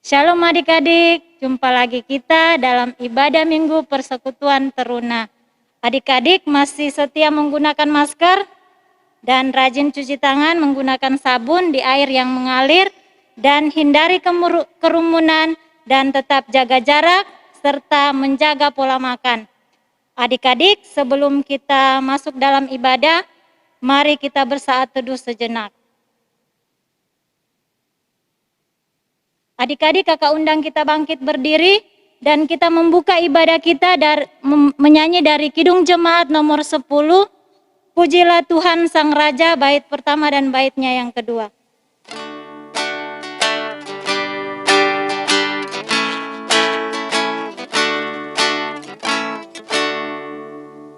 Shalom adik-adik, jumpa lagi kita dalam ibadah minggu persekutuan teruna. Adik-adik masih setia menggunakan masker dan rajin cuci tangan menggunakan sabun di air yang mengalir dan hindari kerumunan dan tetap jaga jarak serta menjaga pola makan. Adik-adik, sebelum kita masuk dalam ibadah, mari kita bersaat teduh sejenak. Adik-adik, kakak undang kita bangkit berdiri dan kita membuka ibadah kita menyanyi dari Kidung Jemaat nomor 10, Pujilah Tuhan Sang Raja, bait pertama dan baitnya yang kedua.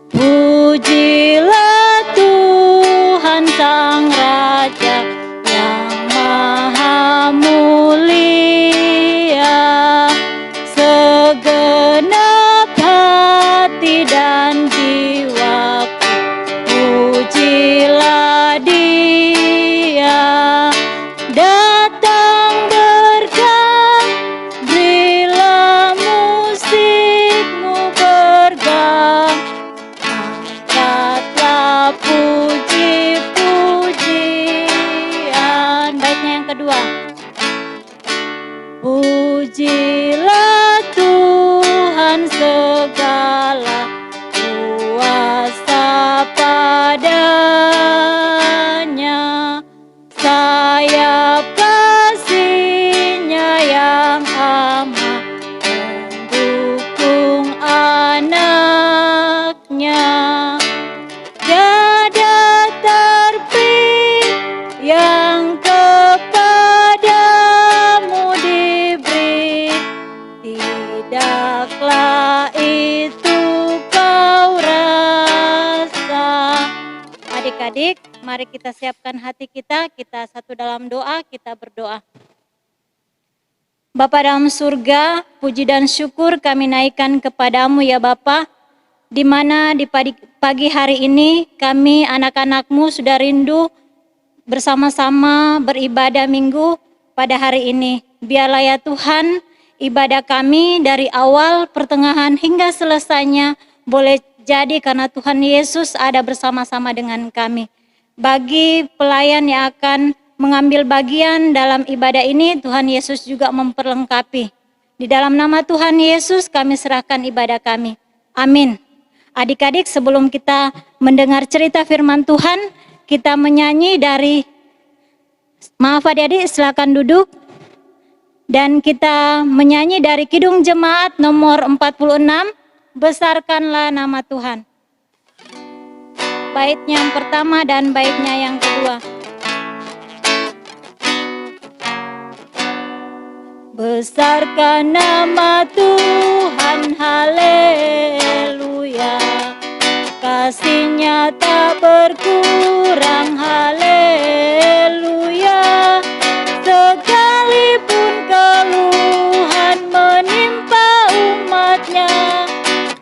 Pujilah Tuhan Sang Raja yang maha mulia, segenap hati dan jiwaku pujilah Dia. Datang berkat, berilah musikmu bergang, angkatlah puji-pujian. Baitnya yang kedua. Pujilah Tuhan segala kuasa padanya, sayap kasih-Nya yang amat mendukung anak-Nya. Tiada terpilih yang kepadamu diberi, tidaklah itu kau rasa. Adik-adik, mari kita siapkan hati kita satu dalam doa, kita berdoa. Bapa dalam surga, puji dan syukur kami naikkan kepadamu ya Bapa, di mana di pagi hari ini kami anak-anakmu sudah rindu bersama-sama beribadah minggu pada hari ini. Biarlah ya Tuhan, ibadah kami dari awal, pertengahan hingga selesainya boleh jadi karena Tuhan Yesus ada bersama-sama dengan kami. Bagi pelayan yang akan mengambil bagian dalam ibadah ini, Tuhan Yesus juga memperlengkapi. Di dalam nama Tuhan Yesus kami serahkan ibadah kami. Amin. Adik-adik, sebelum kita mendengar cerita firman Tuhan, kita menyanyi dari, maaf adik-adik silakan duduk, dan kita menyanyi dari Kidung Jemaat nomor 46, Besarkanlah Nama Tuhan. Baitnya yang pertama dan baitnya yang kedua. Besarkan nama Tuhan, haleluya, kasih-Nya tak berkurang, haleluya. Sekalipun keluhan menimpa umat-Nya,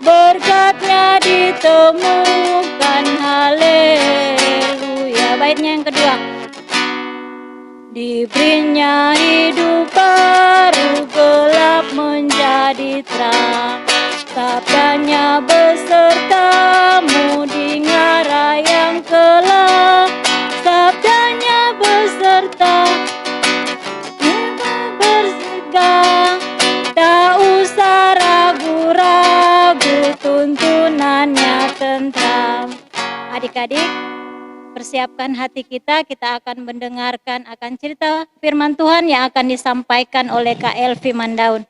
berkat-Nya ditemukan, haleluya. Baitnya yang kedua. Diberinya hidup baru, gelap menjadi terang, sabda-Nya besertamu di ngarai yang kelak, sabda-Nya beserta bersegang, tak usah ragu-ragu, tuntunannya tentram. Adik-adik, persiapkan hati kita akan mendengarkan akan cerita firman Tuhan yang akan disampaikan oleh Kak Elvi Mandaun.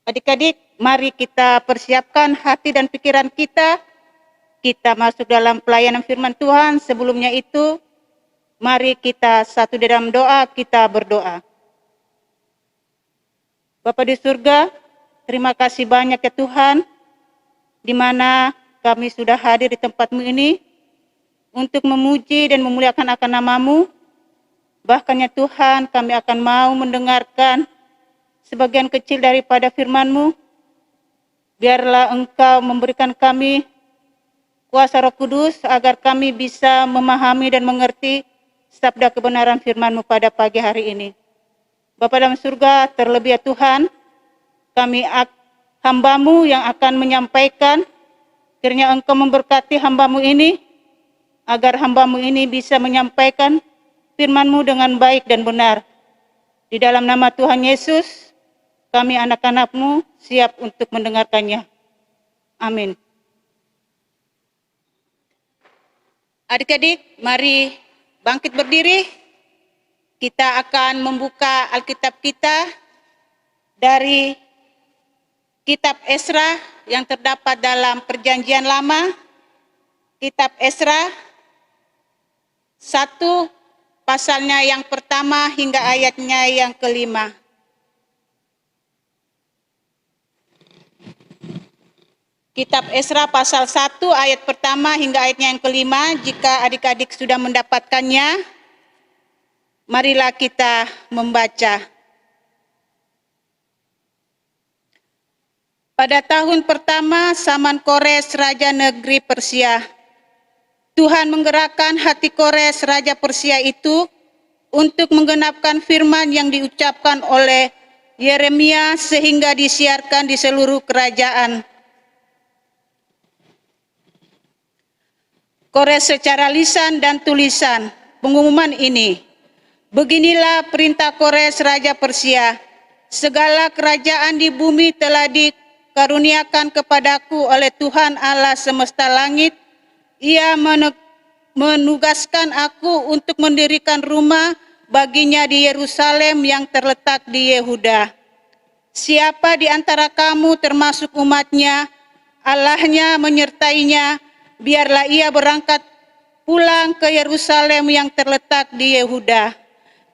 Adik-adik, mari kita persiapkan hati dan pikiran kita masuk dalam pelayanan firman Tuhan. Sebelumnya itu, mari kita satu dalam doa, kita berdoa. Bapa di surga, terima kasih banyak ya Tuhan, di mana kami sudah hadir di tempat-Mu ini untuk memuji dan memuliakan akan nama-Mu. Bahkan ya Tuhan, kami akan mau mendengarkan sebagian kecil daripada firman-Mu. Biarlah Engkau memberikan kami kuasa Roh Kudus agar kami bisa memahami dan mengerti sabda kebenaran firman-Mu pada pagi hari ini. Bapa dalam surga, terlebih ya Tuhan, kami hamba-Mu yang akan menyampaikan, kiranya Engkau memberkati hamba-Mu ini, agar hamba-Mu ini bisa menyampaikan firman-Mu dengan baik dan benar. Di dalam nama Tuhan Yesus, kami anak-anak-Mu siap untuk mendengarkannya. Amin. Adik-adik, mari bangkit berdiri. Kita akan membuka Alkitab kita dari Kitab Esra yang terdapat dalam Perjanjian Lama. Kitab Esra 1 pasalnya yang pertama hingga ayatnya yang kelima. Kitab Esra pasal 1 ayat pertama hingga ayatnya yang kelima. Jika adik-adik sudah mendapatkannya, marilah kita membaca. Pada tahun pertama zaman Kores Raja Negeri Persia, Tuhan menggerakkan hati Kores Raja Persia itu untuk menggenapkan firman yang diucapkan oleh Yeremia sehingga disiarkan di seluruh kerajaan. Kores secara lisan dan tulisan pengumuman ini. Beginilah perintah Kores Raja Persia. Segala kerajaan di bumi telah dikaruniakan kepadaku oleh Tuhan Allah semesta langit. Ia menugaskan aku untuk mendirikan rumah baginya di Yerusalem yang terletak di Yehuda. Siapa di antara kamu termasuk umatnya, Allahnya menyertainya, biarlah ia berangkat pulang ke Yerusalem yang terletak di Yehuda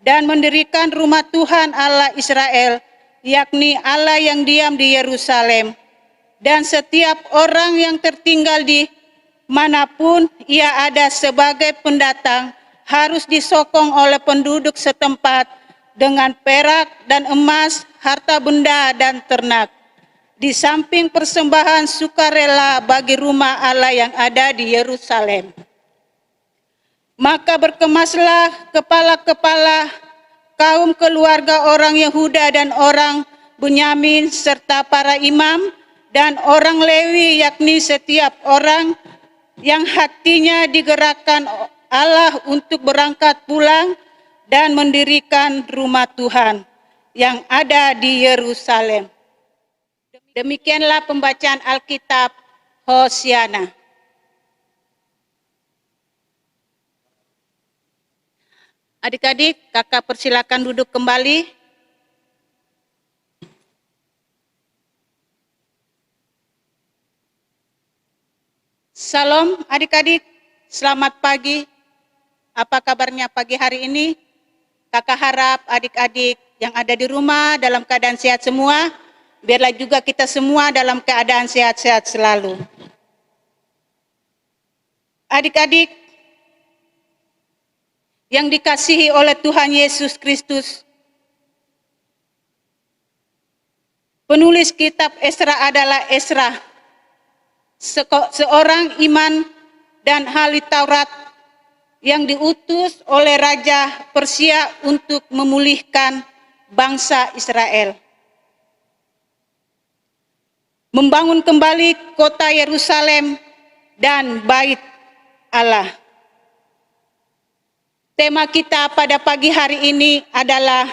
dan mendirikan rumah Tuhan Allah Israel, yakni Allah yang diam di Yerusalem. Dan setiap orang yang tertinggal di manapun ia ada sebagai pendatang harus disokong oleh penduduk setempat dengan perak dan emas, harta benda dan ternak. Di samping persembahan sukarela bagi rumah Allah yang ada di Yerusalem. Maka berkemaslah kepala-kepala kaum keluarga orang Yehuda dan orang Benyamin serta para imam dan orang Lewi, yakni setiap orang yang hatinya digerakkan Allah untuk berangkat pulang dan mendirikan rumah Tuhan yang ada di Yerusalem. Demikianlah pembacaan Alkitab. Hosiana. Adik-adik, kakak persilakan duduk kembali. Salam adik-adik, selamat pagi. Apa kabarnya pagi hari ini? Kakak harap adik-adik yang ada di rumah dalam keadaan sehat semua. Biarlah juga kita semua dalam keadaan sehat-sehat selalu. Adik-adik yang dikasihi oleh Tuhan Yesus Kristus, penulis kitab Esra adalah Esra, seorang iman dan ahli Taurat yang diutus oleh Raja Persia untuk memulihkan bangsa Israel, membangun kembali kota Yerusalem dan bait Allah. Tema kita pada pagi hari ini adalah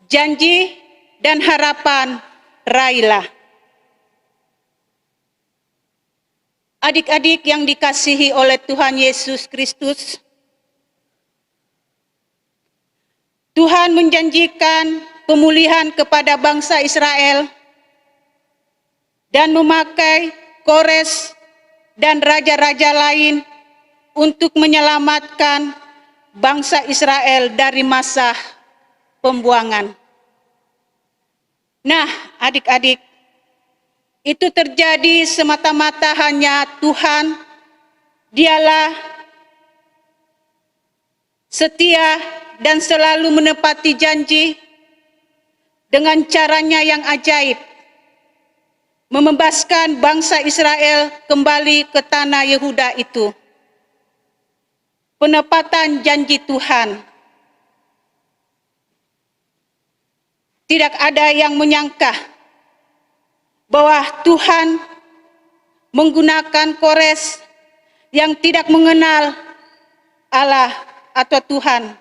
janji dan harapan raihlah. Adik-adik yang dikasihi oleh Tuhan Yesus Kristus, Tuhan menjanjikan pemulihan kepada bangsa Israel dan memakai Kores dan raja-raja lain untuk menyelamatkan bangsa Israel dari masa pembuangan. Nah, adik-adik, itu terjadi semata-mata hanya Tuhan, dialah setia dan selalu menepati janji dengan caranya yang ajaib, membebaskan bangsa Israel kembali ke tanah Yehuda itu. Penepatan janji Tuhan. Tidak ada yang menyangka bahwa Tuhan menggunakan Kores yang tidak mengenal Allah atau Tuhan.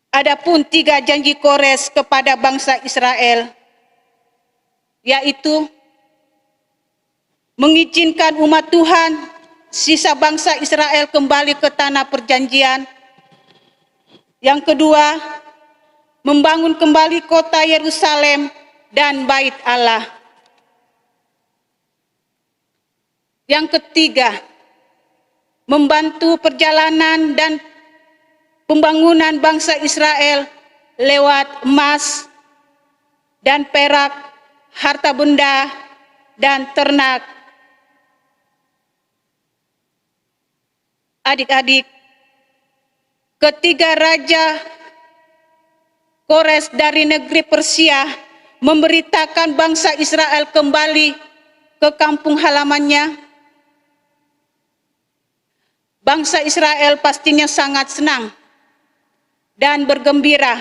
Adapun 3 janji Kores kepada bangsa Israel, yaitu mengizinkan umat Tuhan, sisa bangsa Israel kembali ke tanah perjanjian. Yang kedua, membangun kembali kota Yerusalem dan bait Allah. Yang ketiga, membantu perjalanan dan pembangunan bangsa Israel lewat emas dan perak, harta benda, dan ternak. Adik-adik, ketiga raja Kores dari negeri Persia memberitakan bangsa Israel kembali ke kampung halamannya. Bangsa Israel pastinya sangat senang dan bergembira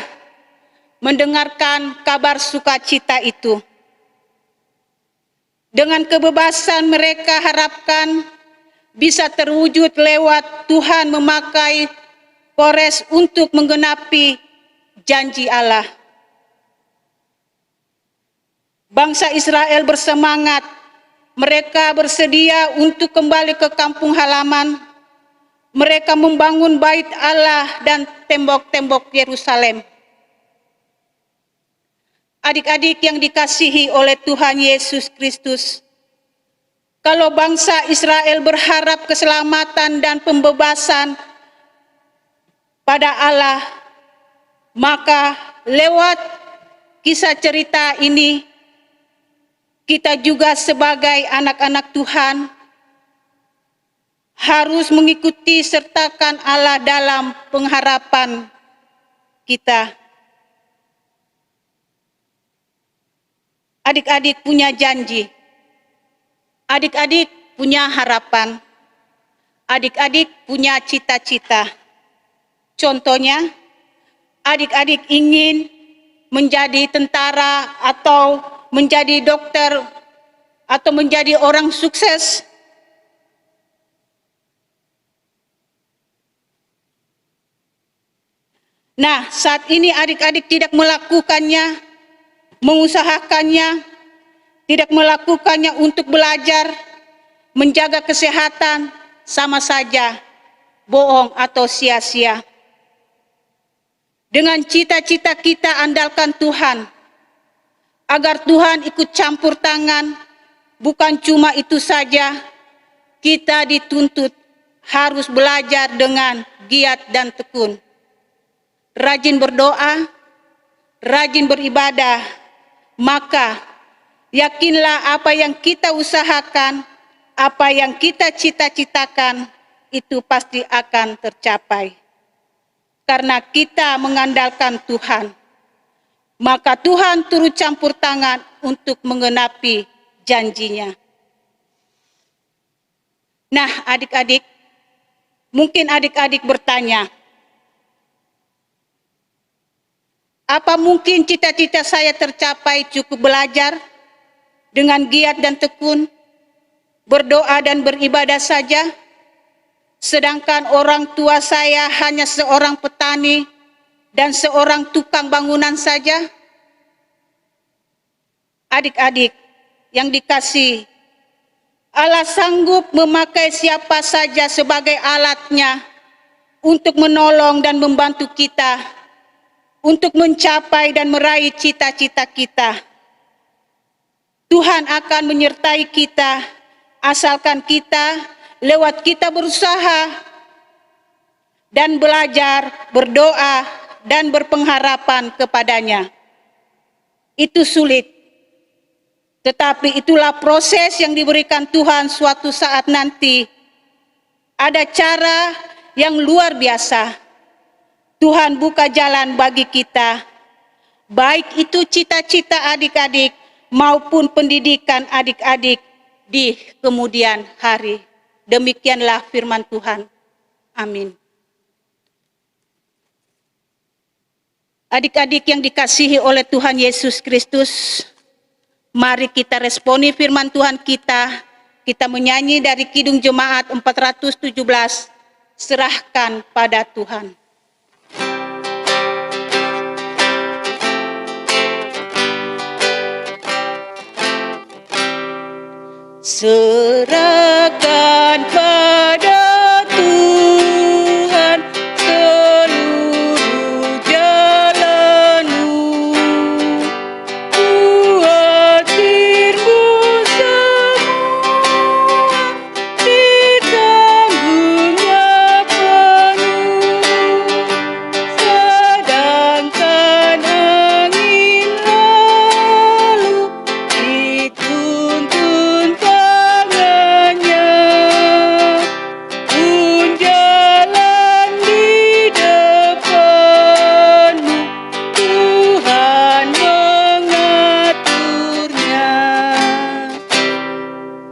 mendengarkan kabar sukacita itu. Dengan kebebasan mereka harapkan bisa terwujud lewat Tuhan memakai Kores untuk menggenapi janji Allah. Bangsa Israel bersemangat, mereka bersedia untuk kembali ke kampung halaman. Mereka membangun bait Allah dan tembok-tembok Yerusalem. Adik-adik yang dikasihi oleh Tuhan Yesus Kristus, kalau bangsa Israel berharap keselamatan dan pembebasan pada Allah, maka lewat kisah cerita ini, kita juga sebagai anak-anak Tuhan harus mengikuti sertakan Allah dalam pengharapan kita. Adik-adik punya janji, adik-adik punya harapan, adik-adik punya cita-cita. Contohnya, adik-adik ingin menjadi tentara atau menjadi dokter atau menjadi orang sukses. Nah, saat ini adik-adik tidak melakukannya, mengusahakannya, tidak melakukannya untuk belajar, menjaga kesehatan, sama saja bohong atau sia-sia. Dengan cita-cita kita andalkan Tuhan, agar Tuhan ikut campur tangan. Bukan cuma itu saja, kita dituntut harus belajar dengan giat dan tekun. Rajin berdoa, rajin beribadah, maka yakinlah apa yang kita usahakan, apa yang kita cita-citakan, itu pasti akan tercapai. Karena kita mengandalkan Tuhan, maka Tuhan turut campur tangan untuk menggenapi janjinya. Nah, adik-adik, mungkin adik-adik bertanya, apa mungkin cita-cita saya tercapai cukup belajar dengan giat dan tekun, berdoa dan beribadah saja? Sedangkan orang tua saya hanya seorang petani dan seorang tukang bangunan saja? Adik-adik yang dikasihi, Allah sanggup memakai siapa saja sebagai alatnya untuk menolong dan membantu kita untuk mencapai dan meraih cita-cita kita. Tuhan akan menyertai kita asalkan kita lewat kita berusaha dan belajar, berdoa dan berpengharapan kepadanya. Itu sulit, Tetapi itulah proses yang diberikan Tuhan suatu saat nanti. Ada cara yang luar biasa. Tuhan buka jalan bagi kita. Baik itu cita-cita adik-adik maupun pendidikan adik-adik di kemudian hari. Demikianlah firman Tuhan. Amin. Adik-adik yang dikasihi oleh Tuhan Yesus Kristus, mari kita responi firman Tuhan kita. Kita menyanyi dari Kidung Jemaat 417, serahkan pada Tuhan. Serahkan pada Tuhan seluruh jalanmu, khawatirmu semua ditanggungnya penuh, sedangkan angin lalu dituntun tangannya, pun jalan di depanmu, Tuhan mengaturnya.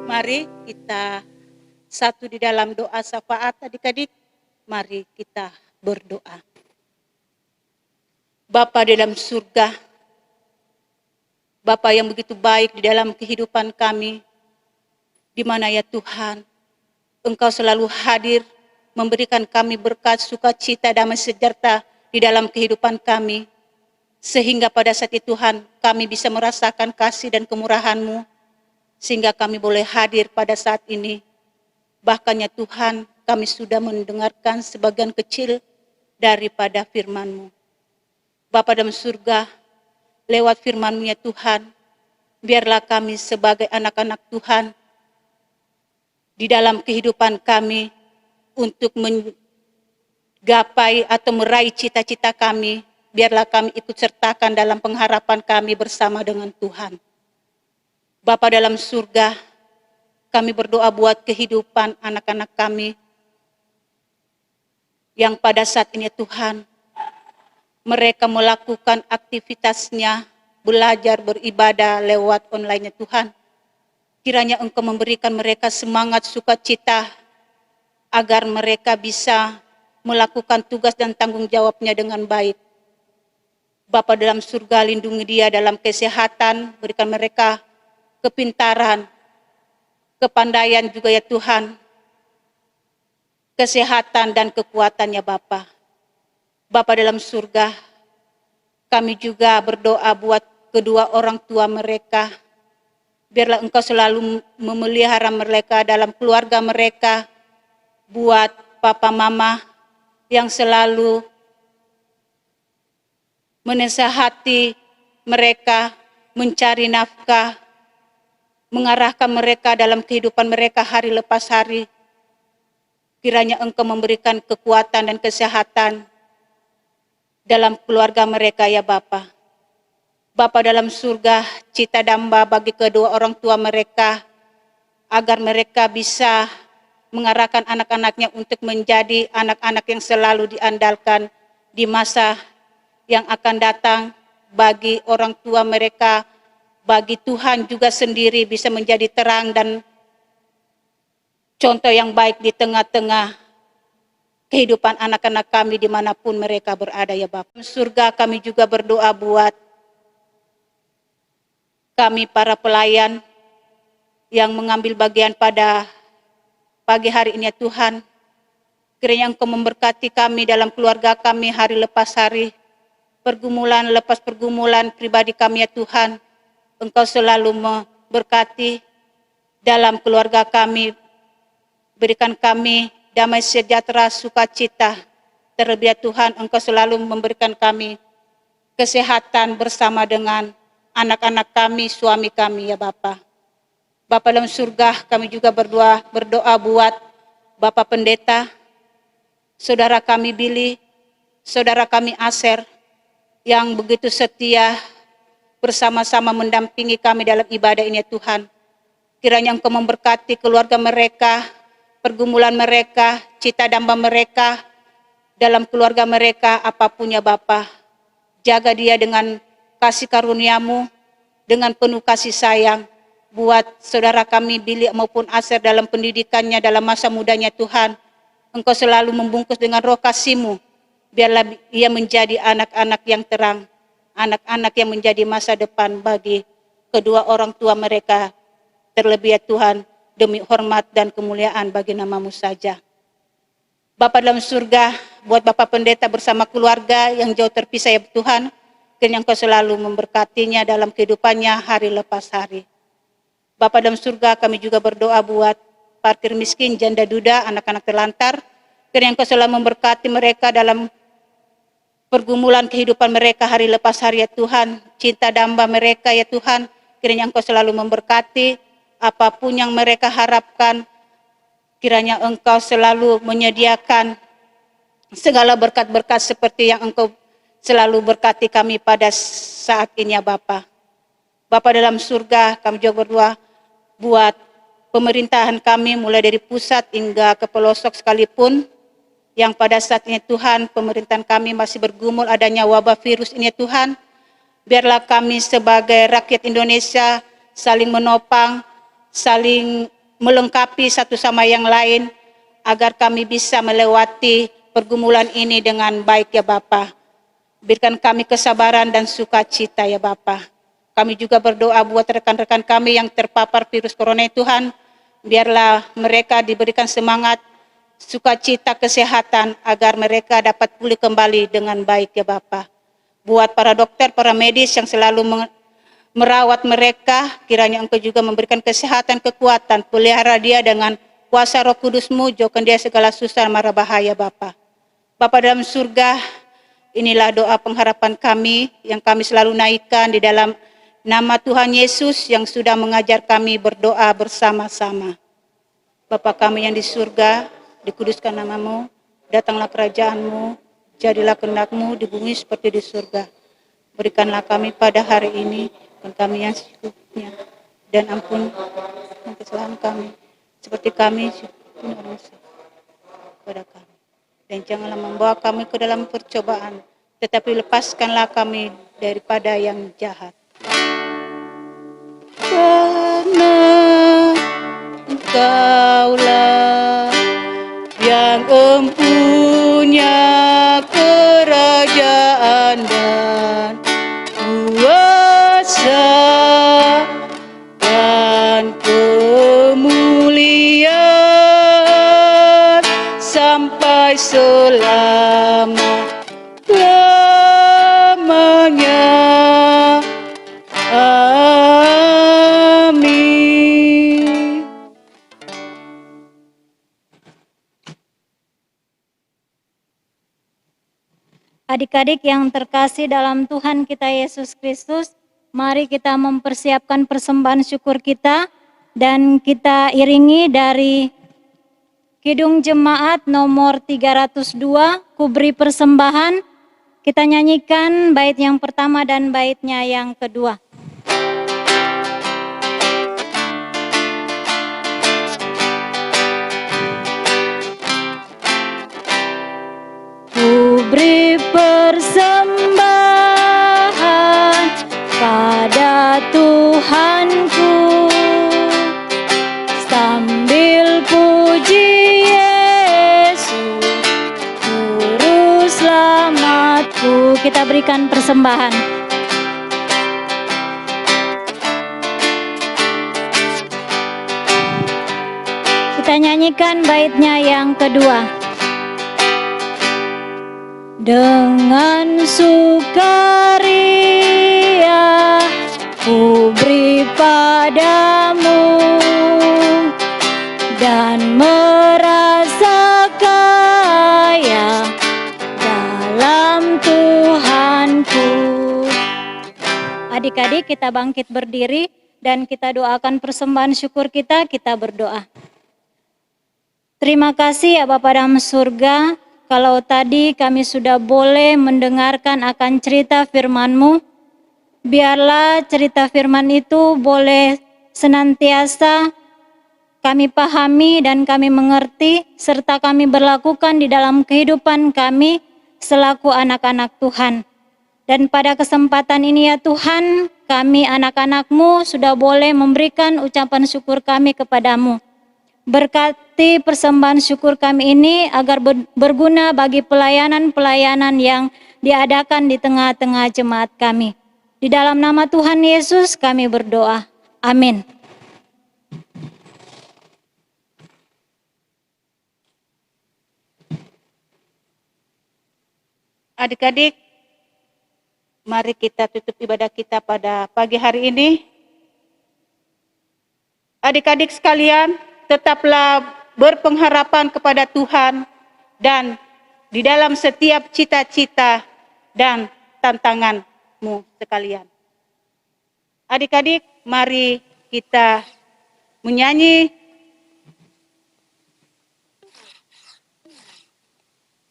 Mari kita satu di dalam doa syafaat adik-adik. Mari kita berdoa. Bapa di dalam surga, Bapa yang begitu baik di dalam kehidupan kami, di mana ya Tuhan, Engkau selalu hadir, memberikan kami berkat, sukacita, damai sejahtera di dalam kehidupan kami. Sehingga pada saat itu Tuhan, kami bisa merasakan kasih dan kemurahan-Mu, sehingga kami boleh hadir pada saat ini. Bahkan ya Tuhan, kami sudah mendengarkan sebagian kecil daripada firman-Mu. Bapa dalam surga, lewat firman-Mu ya Tuhan, biarlah kami sebagai anak-anak Tuhan, di dalam kehidupan kami, untuk menggapai atau meraih cita-cita kami, biarlah kami ikut sertakan dalam pengharapan kami bersama dengan Tuhan. Bapa dalam surga, kami berdoa buat kehidupan anak-anak kami, yang pada saat ini Tuhan, mereka melakukan aktivitasnya, belajar, beribadah lewat online-nya Tuhan. Kiranya Engkau memberikan mereka semangat, sukacita, agar mereka bisa melakukan tugas dan tanggung jawabnya dengan baik. Bapa dalam surga, lindungi dia dalam kesehatan, berikan mereka kepintaran, kepandaian juga ya Tuhan, kesehatan dan kekuatannya Bapa. Bapa dalam surga, kami juga berdoa buat kedua orang tua mereka. Biarlah Engkau selalu memelihara mereka dalam keluarga mereka. Buat papa mama yang selalu menasihati mereka, mencari nafkah, mengarahkan mereka dalam kehidupan mereka hari lepas hari. Kiranya Engkau memberikan kekuatan dan kesehatan dalam keluarga mereka ya Bapa. Bapa dalam surga, cita damba bagi kedua orang tua mereka, agar mereka bisa mengarahkan anak-anaknya untuk menjadi anak-anak yang selalu diandalkan di masa yang akan datang, bagi orang tua mereka, bagi Tuhan juga sendiri bisa menjadi terang dan contoh yang baik di tengah-tengah kehidupan anak-anak kami dimanapun mereka berada ya Bapak. Surga, kami juga berdoa buat kami para pelayan yang mengambil bagian pada pagi hari ini ya Tuhan. Kiranya Engkau memberkati kami dalam keluarga kami hari lepas hari, pergumulan lepas pergumulan pribadi kami ya Tuhan. Engkau selalu memberkati dalam keluarga kami, berikan kami damai sejahtera, sukacita. Terlebih ya Tuhan, Engkau selalu memberikan kami kesehatan bersama dengan anak-anak kami, suami kami ya Bapa. Bapa dalam surga, kami juga berdoa buat Bapak Pendeta, saudara kami Billy, saudara kami Aser, yang begitu setia, bersama-sama mendampingi kami dalam ibadah ini ya Tuhan. Kiranya Engkau memberkati keluarga mereka, pergumulan mereka, cita damba mereka, dalam keluarga mereka apapun ya Bapa. Jaga dia dengan kasih karunia-Mu, dengan penuh kasih sayang. Buat saudara kami Billy maupun Aser dalam pendidikannya dalam masa mudanya Tuhan. Engkau selalu membungkus dengan roh kasih-Mu. Biarlah ia menjadi anak-anak yang terang. Anak-anak yang menjadi masa depan bagi kedua orang tua mereka. Terlebih ya Tuhan, demi hormat dan kemuliaan bagi nama-Mu saja. Bapa dalam surga, buat Bapak Pendeta bersama keluarga yang jauh terpisah ya Tuhan. Kiranya Engkau selalu memberkatinya dalam kehidupannya hari lepas hari. Bapa dalam surga, kami juga berdoa buat parkir miskin, janda duda, anak-anak terlantar. Kiranya Engkau selalu memberkati mereka dalam pergumulan kehidupan mereka hari lepas hari ya Tuhan. Cinta damba mereka ya Tuhan. Kiranya Engkau selalu memberkati apapun yang mereka harapkan. Kiranya Engkau selalu menyediakan segala berkat-berkat seperti yang Engkau selalu berkati kami pada saat ini ya Bapa. Bapa dalam surga, kami juga berdoa buat pemerintahan kami mulai dari pusat hingga ke pelosok sekalipun, yang pada saat ini Tuhan pemerintahan kami masih bergumul adanya wabah virus ini Tuhan. Biarlah kami sebagai rakyat Indonesia saling menopang, saling melengkapi satu sama yang lain agar kami bisa melewati pergumulan ini dengan baik ya Bapa. Berikan kami kesabaran dan sukacita ya Bapa. Kami juga berdoa buat rekan-rekan kami yang terpapar virus corona Tuhan. Biarlah mereka diberikan semangat, sukacita, kesehatan agar mereka dapat pulih kembali dengan baik ya Bapa. Buat para dokter, para medis yang selalu merawat mereka, kiranya Engkau juga memberikan kesehatan, kekuatan, pelihara dia dengan kuasa Roh Kudus-Mu, jauhkan dia segala susah, mara bahaya Bapa. Bapa dalam surga, inilah doa pengharapan kami yang kami selalu naikkan di dalam nama Tuhan Yesus yang sudah mengajar kami berdoa bersama-sama. Bapa kami yang di surga, dikuduskan nama-Mu, datanglah kerajaan-Mu, jadilah kehendak-Mu di bumi seperti di surga. Berikanlah kami pada hari ini kami yang secukupnya, dan ampun kesalahan kami, seperti kami pun orang kepada kami. Dan janganlah membawa kami ke dalam percobaan, tetapi lepaskanlah kami daripada yang jahat. Karena Engkaulah yang empunya kerajaan dan kuasa dan kemuliaan sampai selama-lamanya. Amin. Adik-adik yang terkasih dalam Tuhan kita Yesus Kristus, mari kita mempersiapkan persembahan syukur kita dan kita iringi dari Kidung Jemaat nomor 302, Kuberi Persembahan. Kita nyanyikan bait yang pertama dan baitnya yang kedua. Kuberi persembahan pada Tuhanku, sambil puji Yesus, Juru Selamatku. Kita berikan persembahan. Kita nyanyikan baitnya yang kedua. Dengan sukaria ku beri padamu dan merasa kaya dalam Tuhanku. Adik-adik, kita bangkit berdiri dan kita doakan persembahan syukur kita berdoa. Terima kasih ya Bapa dalam surga, kalau tadi kami sudah boleh mendengarkan akan cerita firman-Mu, Biarlah cerita firman itu boleh senantiasa kami pahami dan kami mengerti, serta kami berlakukan di dalam kehidupan kami selaku anak-anak Tuhan. Dan pada kesempatan ini ya Tuhan, kami anak-anak-Mu sudah boleh memberikan ucapan syukur kami kepadamu. Berkati persembahan syukur kami ini agar berguna bagi pelayanan-pelayanan yang diadakan di tengah-tengah jemaat kami. Di dalam nama Tuhan Yesus kami berdoa. Amin. Adik-adik, mari kita tutup ibadah kita pada pagi hari ini. Adik-adik sekalian, tetaplah berpengharapan kepada Tuhan dan di dalam setiap cita-cita dan tantanganmu sekalian. Adik-adik, mari kita menyanyi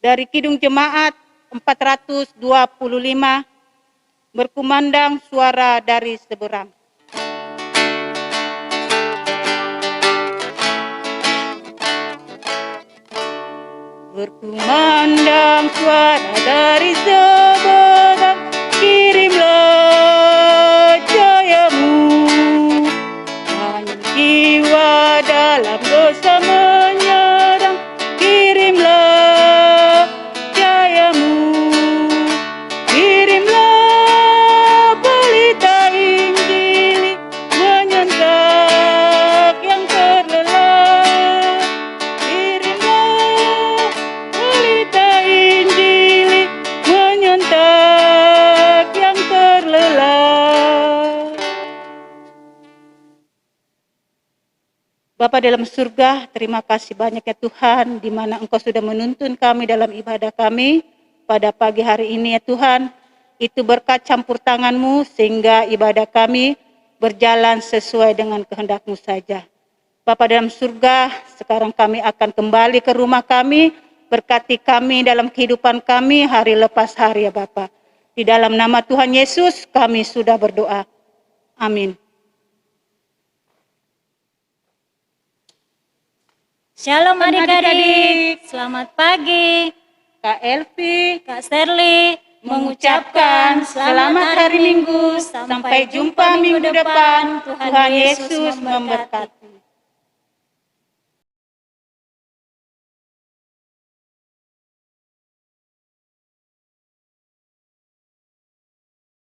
dari Kidung Jemaat 425, berkumandang suara dari seberang. Berkumandang suara dari seberang, kirimlah jayamu. Banyak jiwa dalam dosa menyerang, kirimlah jayamu. Kirimlah berita Injil menyentak yang terlelap. Kirimlah berita Injil menyentak yang terlelap. Bapa dalam surga, terima kasih banyak ya Tuhan, di mana Engkau sudah menuntun kami dalam ibadah kami pada pagi hari ini ya Tuhan. Itu berkat campur tangan-Mu sehingga ibadah kami berjalan sesuai dengan kehendak-Mu saja. Bapa dalam surga, sekarang kami akan kembali ke rumah kami, berkati kami dalam kehidupan kami hari lepas hari ya Bapa. Di dalam nama Tuhan Yesus kami sudah berdoa. Amin. Shalom adik-adik, selamat pagi. Kak Elvi, Kak Sterli mengucapkan selamat hari Minggu. Sampai jumpa minggu depan. Tuhan Yesus memberkati.